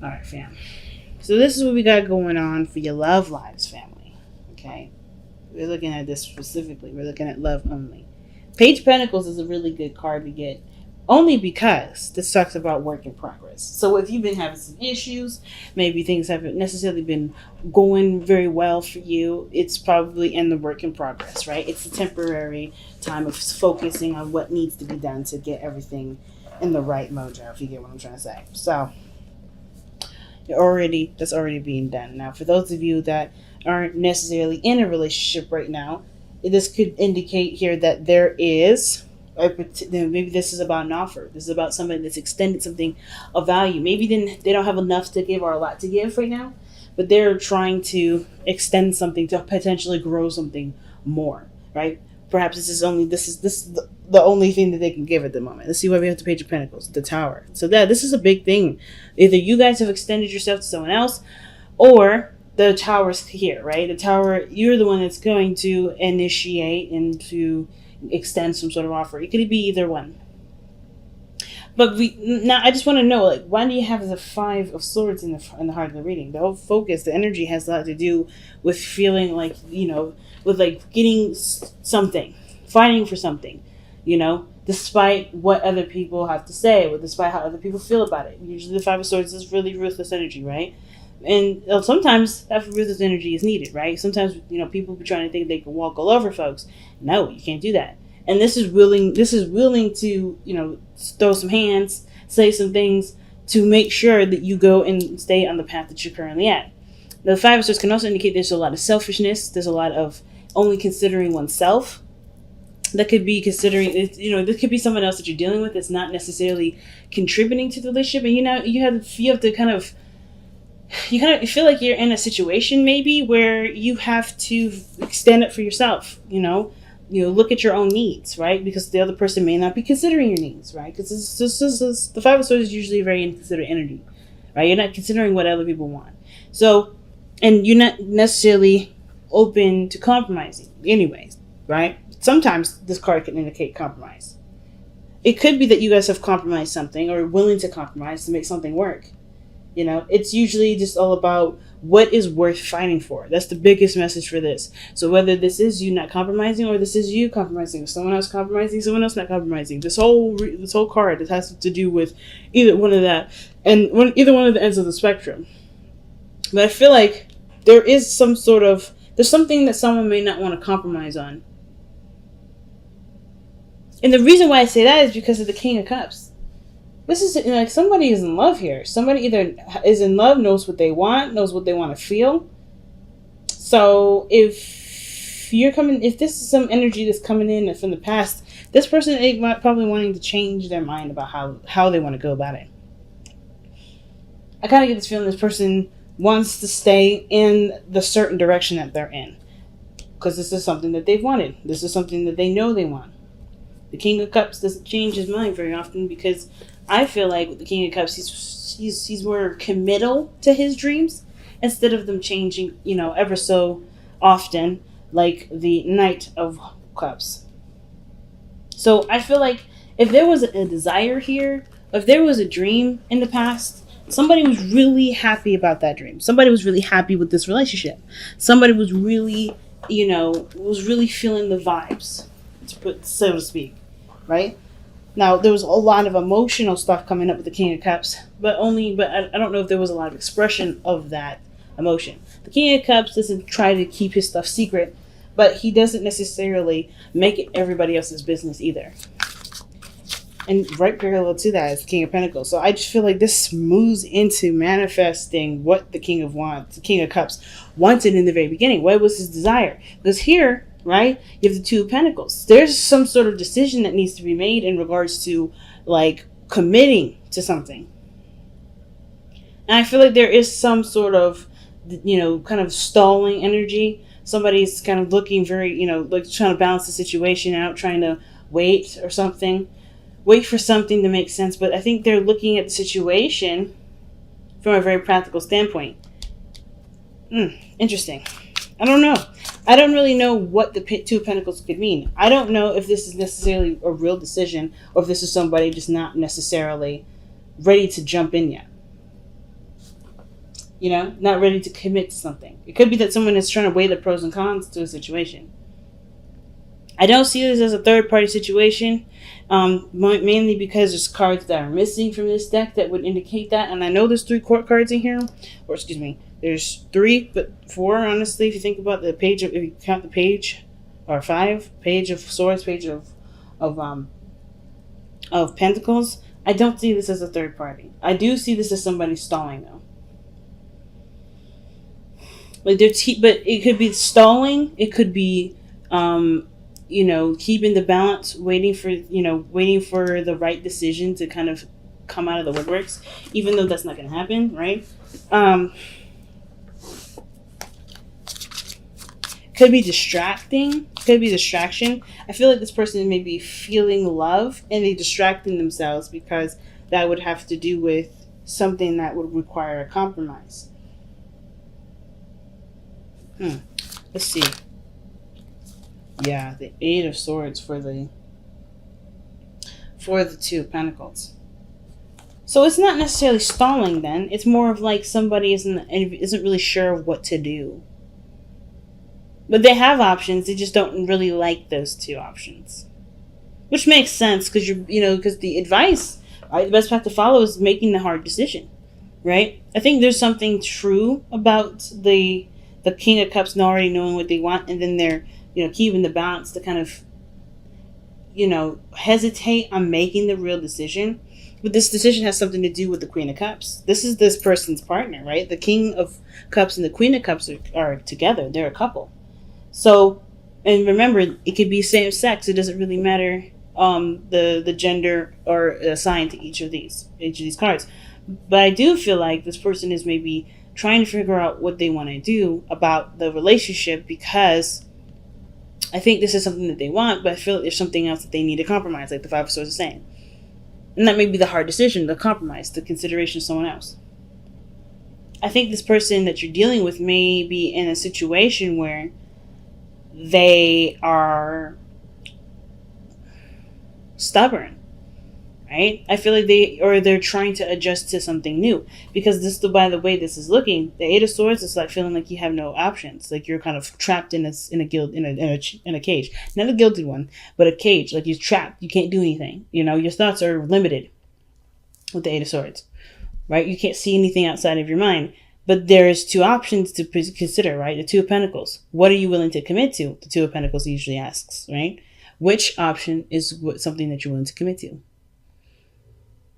All right, fam. So this is what we got going on for your love lives, family. Okay, we're looking at this specifically. We're looking at love only. Page of Pentacles is a really good card to get, only because this talks about work in progress. So if you've been having some issues, maybe things haven't necessarily been going very well for you, it's probably in the work in progress, right? It's a temporary time of focusing on what needs to be done to get everything in the right mojo, if you get what I'm trying to say. So that's already being done. Now, for those of you that aren't necessarily in a relationship right now, this could indicate here that there is maybe this is about an offer. This is about somebody that's extended something of value. Maybe then they don't have enough to give or a lot to give right now, but they're trying to extend something to potentially grow something more, right? Perhaps this is the only thing that they can give at the moment. Let's see why we have the Page of Pentacles, the Tower. So this is a big thing. Either you guys have extended yourself to someone else, or the Tower's here, right? The Tower, you're the one that's going to initiate and to extend some sort of offer. It could be either one. But now I just want to know, like, why do you have the Five of Swords in the heart of the reading? The whole focus, the energy has a lot to do with feeling like, with like getting something, fighting for something, despite what other people have to say, or despite how other people feel about it. Usually the Five of Swords is really ruthless energy, right? And sometimes that ruthless energy is needed, right? Sometimes, people be trying to think they can walk all over folks. No, you can't do that. And this is willing to, throw some hands, say some things to make sure that you go and stay on the path that you're currently at. The Five of Swords can also indicate there's a lot of selfishness. There's a lot of only considering oneself. That could be considering, this could be someone else that you're dealing with that's not necessarily contributing to the relationship. And, you have to kind of, you feel like you're in a situation maybe where you have to stand up for yourself, look at your own needs, right? Because the other person may not be considering your needs, right? Because the Five of Swords is usually a very inconsiderate energy, right? You're not considering what other people want. So, and you're not necessarily open to compromising anyways, right? Sometimes this card can indicate compromise. It could be that you guys have compromised something or willing to compromise to make something work. It's usually just all about what is worth fighting for. That's the biggest message for this. So whether this is you not compromising or this is you compromising, someone else compromising, someone else not compromising, this whole card, it has to do with either one of that and either one of the ends of the spectrum. But I feel like there's something that someone may not want to compromise on. And the reason why I say that is because of the King of Cups. This is like somebody is in love here. Somebody either is in love, knows what they want to feel. So if this is some energy that's coming in from the past, this person is probably wanting to change their mind about how they want to go about it. I kind of get this feeling this person wants to stay in the certain direction that they're in. Because this is something that they've wanted. This is something that they know they want. The King of Cups doesn't change his mind very often because I feel like with the King of Cups, he's more committal to his dreams instead of them changing, ever so often, like the Knight of Cups. So I feel like if there was a desire here, if there was a dream in the past, somebody was really happy about that dream. Somebody was really happy with this relationship. Somebody was really, feeling the vibes, so to speak, right? Now, there was a lot of emotional stuff coming up with the King of Cups, but I don't know if there was a lot of expression of that emotion. The King of Cups doesn't try to keep his stuff secret, but he doesn't necessarily make it everybody else's business either. And right parallel to that is the King of Pentacles. So I just feel like this moves into manifesting what the King of Cups wanted in the very beginning. What was his desire? Because here, right, you have the Two of Pentacles. There's some sort of decision that needs to be made in regards to like committing to something. And I feel like there is some sort of, kind of stalling energy. Somebody's kind of looking very, like trying to balance the situation out, trying to wait or something. Wait for something to make sense. But I think they're looking at the situation from a very practical standpoint. Interesting. I don't know. I don't really know what the Two of Pentacles could mean. I don't know if this is necessarily a real decision or if this is somebody just not necessarily ready to jump in yet. not ready to commit to something. It could be that someone is trying to weigh the pros and cons to a situation. I don't see this as a third party situation, mainly because there's cards that are missing from this deck that would indicate that. And I know there's 3 court cards in here, or excuse me, there's 3, but 4, honestly, if you think about the page of, if you count the page, or 5, page of swords, page of pentacles. I don't see this as a third party. I do see this as somebody stalling, though. Like but it could be stalling. It could be, keeping the balance, waiting for the right decision to kind of come out of the woodworks, even though that's not going to happen, right? Could be distracting. Could be distraction. I feel like this person may be feeling love and they distracting themselves because that would have to do with something that would require a compromise. Let's see. Yeah, the 8 of Swords for the 2 of Pentacles. So it's not necessarily stalling then. It's more of like somebody isn't really sure what to do. But they have options. They just don't really like those 2 options. Which makes sense because because the advice, right, the best path to follow is making the hard decision, right? I think there's something true about the King of Cups already knowing what they want, and then they're keeping the balance to kind of hesitate on making the real decision. But this decision has something to do with the Queen of Cups. This is this person's partner, right? The King of Cups and the Queen of Cups are together. They're a couple. So, and remember, it could be same sex. It doesn't really matter the gender or assigned to each of these cards. But I do feel like this person is maybe trying to figure out what they want to do about the relationship, because I think this is something that they want, but I feel like there's something else that they need to compromise, like the 5 of Swords is saying. And that may be the hard decision, the compromise, the consideration of someone else. I think this person that you're dealing with may be in a situation where they are stubborn, right? I feel like they're trying to adjust to something new, because by the way this is looking, the 8 of Swords is like feeling like you have no options, like you're kind of trapped in a cage, not a gilded one, but a cage, like you're trapped, you can't do anything, your thoughts are limited with the 8 of Swords, right? You can't see anything outside of your mind. But there's 2 options to consider, right? The 2 of Pentacles. What are you willing to commit to? The 2 of Pentacles usually asks, right? Which option is something that you're willing to commit to?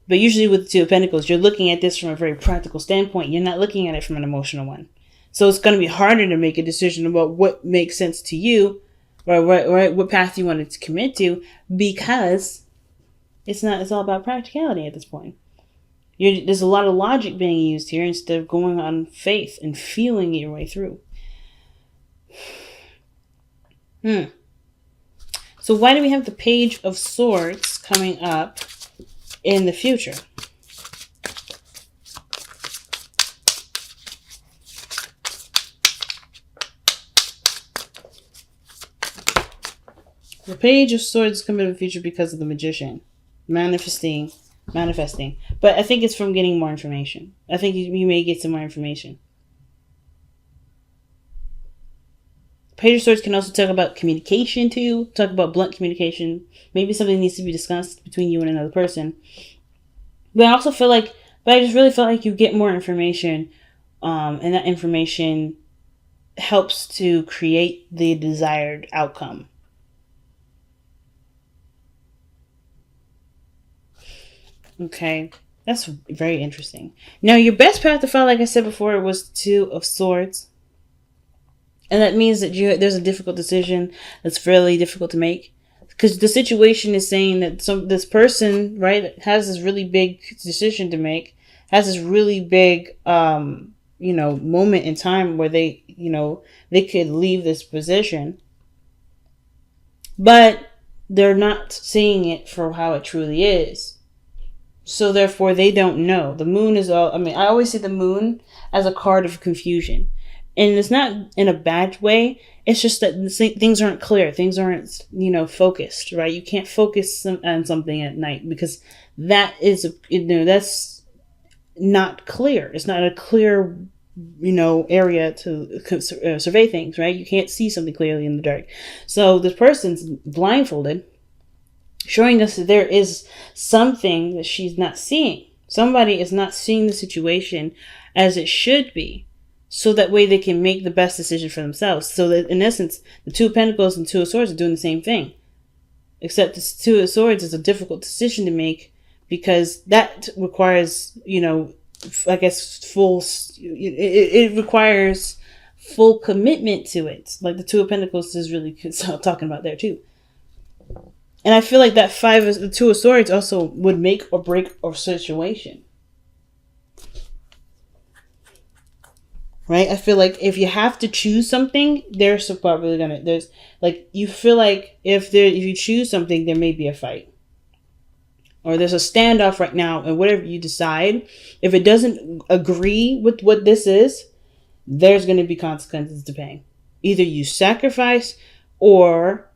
But usually with the 2 of Pentacles, you're looking at this from a very practical standpoint. You're not looking at it from an emotional one. So it's going to be harder to make a decision about what makes sense to you, or what path you wanted to commit to, because it's all about practicality at this point. There's a lot of logic being used here instead of going on faith and feeling your way through. So why do we have the Page of Swords coming up in the future? The Page of Swords coming in the future because of the Magician. Manifesting. But I think it's from getting more information. I think you may get some more information. Page of Swords can also talk about communication too. Talk about blunt communication. Maybe something needs to be discussed between you and another person. But I just really feel like you get more information, and that information helps to create the desired outcome. Okay, that's very interesting. Now, your best path to follow, like I said before, was 2 of Swords. And that means that there's a difficult decision that's fairly difficult to make. Because the situation is saying that this person, right, has this really big decision to make, has this really big, moment in time where they could leave this position. But they're not seeing it for how it truly is. So therefore, they don't know. The moon is I always see the moon as a card of confusion. And it's not in a bad way. It's just that things aren't clear. Things aren't, focused, right? You can't focus on something at night because that is, that's not clear. It's not a clear area to survey things, right? You can't see something clearly in the dark. So this person's blindfolded, showing us that there is something that she's not seeing. Somebody is not seeing the situation as it should be, so that way they can make the best decision for themselves. So that in essence, the Two of Pentacles and Two of Swords are doing the same thing. Except the Two of Swords is a difficult decision to make, because that requires, I guess, it requires full commitment to it. Like the Two of Pentacles is really talking about there too. And I feel like that the Two of Swords also would make or break a situation. Right? I feel like if you have to choose something, there's probably you feel like if you choose something, there may be a fight. Or there's a standoff right now, and whatever you decide, if it doesn't agree with what this is, there's going to be consequences to paying. Either you sacrifice, or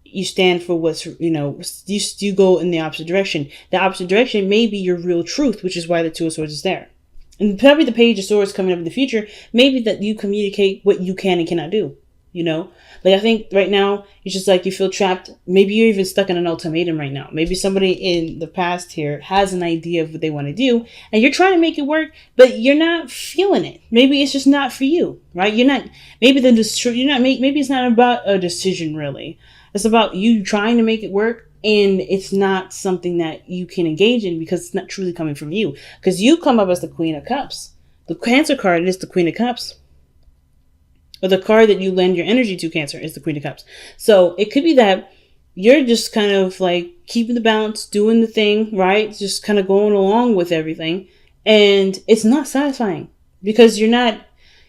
you stand for what's, you go in the opposite direction. The opposite direction may be your real truth, which is why the Two of Swords is there. And probably the Page of Swords coming up in the future, maybe that you communicate what you can and cannot do. Like I think right now, it's just like you feel trapped. Maybe you're even stuck in an ultimatum right now. Maybe somebody in the past here has an idea of what they want to do, and you're trying to make it work, but you're not feeling it. Maybe it's just not for you, right? Maybe it's not about a decision really. It's about you trying to make it work, and it's not something that you can engage in because it's not truly coming from you. Because you come up as the Queen of Cups. The Cancer card is the Queen of Cups. Or the card that you lend your energy to, Cancer, is the Queen of Cups. So it could be that you're just kind of like keeping the balance, doing the thing, right? Just kind of going along with everything. And it's not satisfying because you're not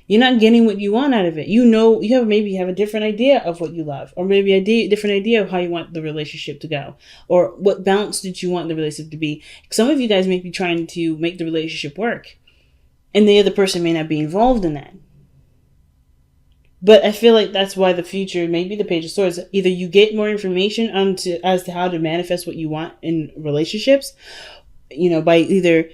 getting what you want out of it. Maybe have a different idea of what you love, or maybe a different idea of how you want the relationship to go, or what balance did you want the relationship to be. Some of you guys may be trying to make the relationship work, and the other person may not be involved in that. But I feel like that's why the future, maybe the Page of Swords, either you get more information as to how to manifest what you want in relationships, by either,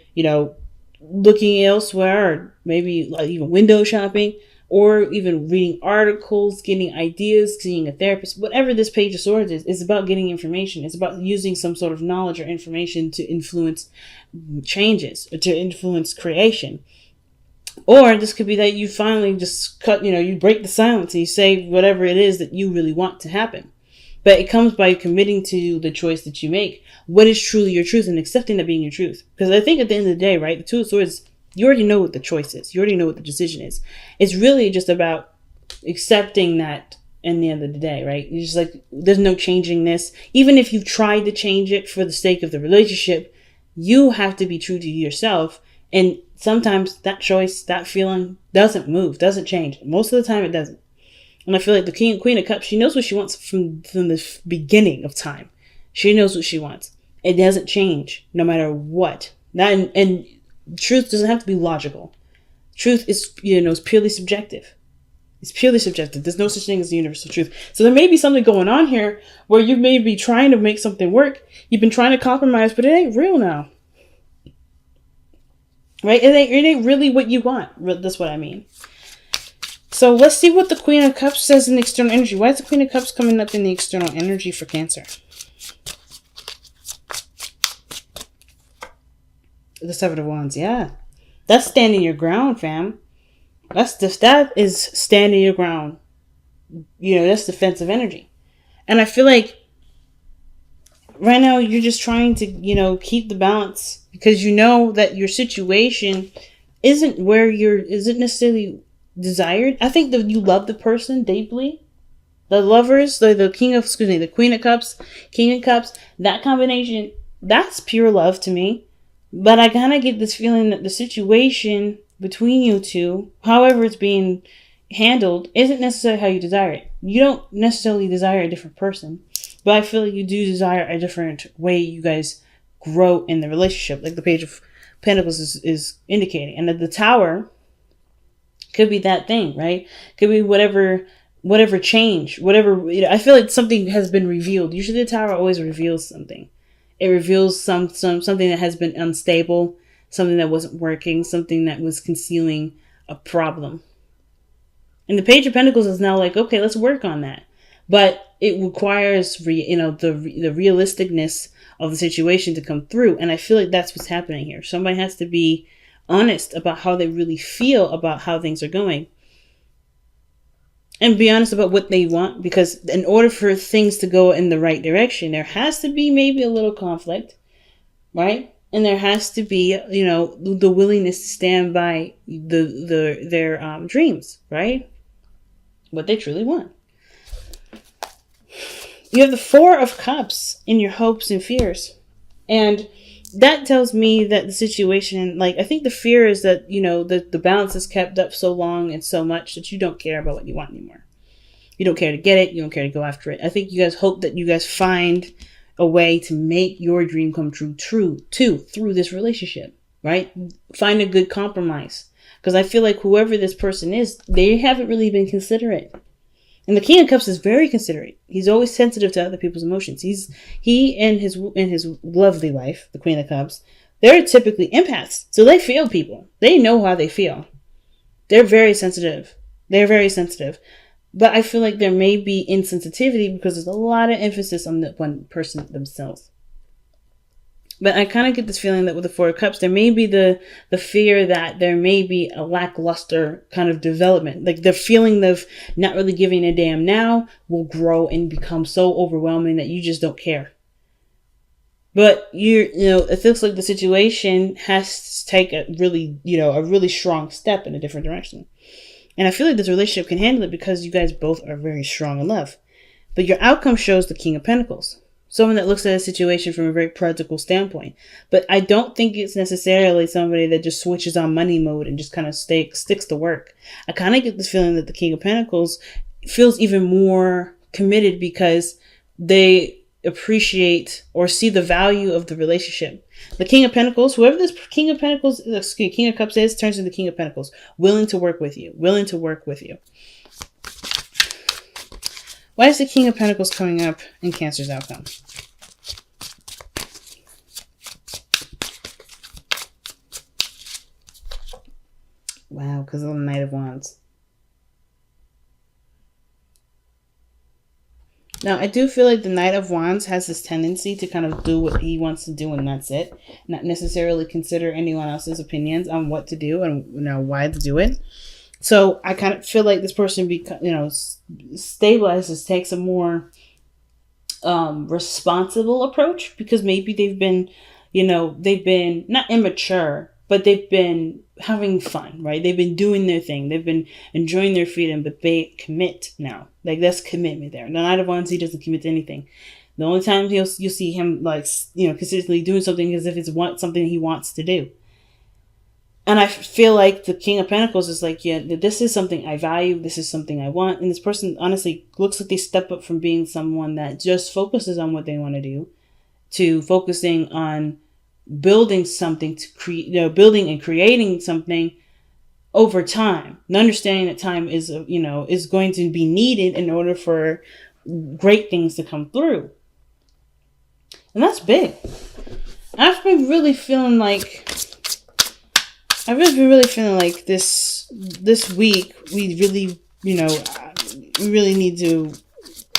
looking elsewhere, or maybe like even window shopping, or even reading articles, getting ideas, seeing a therapist. Whatever this Page of Swords is about getting information. It's about using some sort of knowledge or information to influence changes, or to influence creation. Or this could be that you finally just you break the silence and you say whatever it is that you really want to happen. But it comes by committing to the choice that you make. What is truly your truth, and accepting that being your truth. Because I think at the end of the day, right, the Two of Swords, you already know what the choice is. You already know what the decision is. It's really just about accepting that in the end of the day, right? You're just like, there's no changing this. Even if you've tried to change it for the sake of the relationship, you have to be true to yourself. And sometimes that choice, that feeling doesn't move, doesn't change. Most of the time it doesn't. And I feel like the Queen of Cups, she knows what she wants from the beginning of time. She knows what she wants. It doesn't change no matter what. And truth doesn't have to be logical. Truth is, is purely subjective. It's purely subjective. There's no such thing as the universal truth. So there may be something going on here where you may be trying to make something work. You've been trying to compromise, but it ain't real now. Right? It ain't really what you want. That's what I mean. So let's see what the Queen of Cups says in the external energy. Why is the Queen of Cups coming up in the external energy for Cancer? The Seven of Wands, yeah. That's standing your ground, fam. That is standing your ground. That's defensive energy. And I feel like right now you're just trying to, keep the balance, because you know that your situation isn't necessarily desired. I think that you love the person deeply. The lovers, the Queen of Cups, King of Cups, that combination, that's pure love to me. But I kind of get this feeling that the situation between you two, however it's being handled, isn't necessarily how you desire it. You don't necessarily desire a different person, but I feel like you do desire a different way you guys grow in the relationship, like the Page of Pentacles is indicating. And that the Tower could be that thing, right? Could be whatever change, I feel like something has been revealed. Usually the Tower always reveals something. It reveals something that has been unstable, something that wasn't working, something that was concealing a problem. And the Page of Pentacles is now like, okay, let's work on that. But it requires, the realisticness of the situation to come through. And I feel like that's what's happening here. Somebody has to be honest about how they really feel about how things are going. And be honest about what they want. Because in order for things to go in the right direction, there has to be maybe a little conflict, right? And there has to be, the willingness to stand by their dreams, right? What they truly want. You have the Four of Cups in your hopes and fears. And that tells me that the situation, I think the fear is that, the balance is kept up so long and so much that you don't care about what you want anymore. You don't care to get it. You don't care to go after it. I think you guys hope that you guys find a way to make your dream come true through this relationship, right? Find a good compromise. Because I feel like whoever this person is, they haven't really been considerate. And the King of Cups is very considerate. He's always sensitive to other people's emotions. He and his lovely wife, the Queen of Cups, they're typically empaths. So they feel people. They know how they feel. They're very sensitive. But I feel like there may be insensitivity because there's a lot of emphasis on the one person themselves. But I kind of get this feeling that with the Four of Cups, there may be the fear that there may be a lackluster kind of development. Like the feeling of not really giving a damn now will grow and become so overwhelming that you just don't care. But it feels like the situation has to take a really strong step in a different direction. And I feel like this relationship can handle it because you guys both are very strong in love. But your outcome shows the King of Pentacles. Someone that looks at a situation from a very practical standpoint. But I don't think it's necessarily somebody that just switches on money mode and just kind of sticks to work. I kind of get this feeling that the King of Pentacles feels even more committed because they appreciate or see the value of the relationship. The King of Pentacles, whoever this King of Cups is, turns into the King of Pentacles. Willing to work with you. Why is the King of Pentacles coming up in Cancer's outcome? Wow, because of the Knight of Wands. Now, I do feel like the Knight of Wands has this tendency to kind of do what he wants to do and that's it. Not necessarily consider anyone else's opinions on what to do and why to do it. So I kind of feel like this person, stabilizes, takes a more responsible approach because maybe they've been not immature, but they've been having fun, right? They've been doing their thing. They've been enjoying their freedom, but they commit now. Like that's commitment there. The Knight of Wands, he doesn't commit to anything. The only time you'll see him consistently doing something is if it's something he wants to do. And I feel like the King of Pentacles is like, yeah, this is something I value. This is something I want. And this person honestly looks like they step up from being someone that just focuses on what they want to do to focusing on building something to create, building and creating something over time. And understanding that time is going to be needed in order for great things to come through. And that's big. I've been really feeling like this week we really, we really need to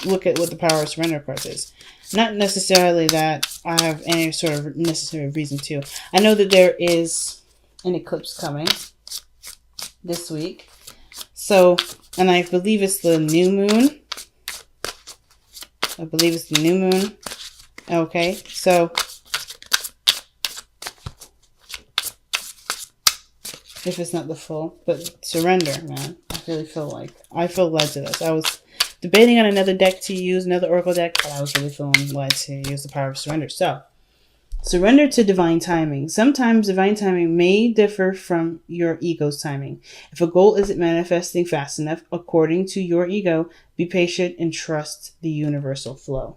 look at what the Power of Surrender card is. Not necessarily that I have any sort of necessary reason to. I know that there is an eclipse coming this week. So, and I believe it's the new moon. Okay, so if it's not the full, but surrender, man. I feel led to this. I was debating on another deck to use, another oracle deck, but I was really feeling led to use the Power of Surrender. So, surrender to divine timing. Sometimes divine timing may differ from your ego's timing. If a goal isn't manifesting fast enough according to your ego, be patient and trust the universal flow.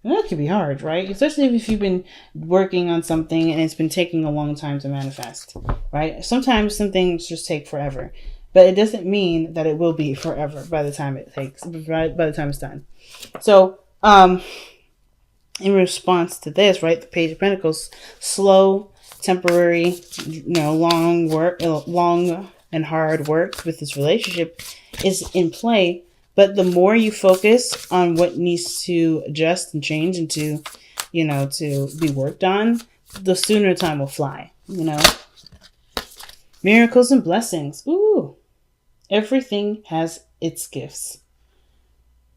And that can be hard, right? Especially if you've been working on something and it's been taking a long time to manifest, right? Sometimes some things just take forever, but it doesn't mean that it will be forever by the time it's done. So, in response to this, right, the Page of Pentacles, slow temporary, long and hard work with this relationship is in play. But the more you focus on what needs to adjust and change and to be worked on, the sooner time will fly. Miracles and blessings. Ooh, everything has its gifts.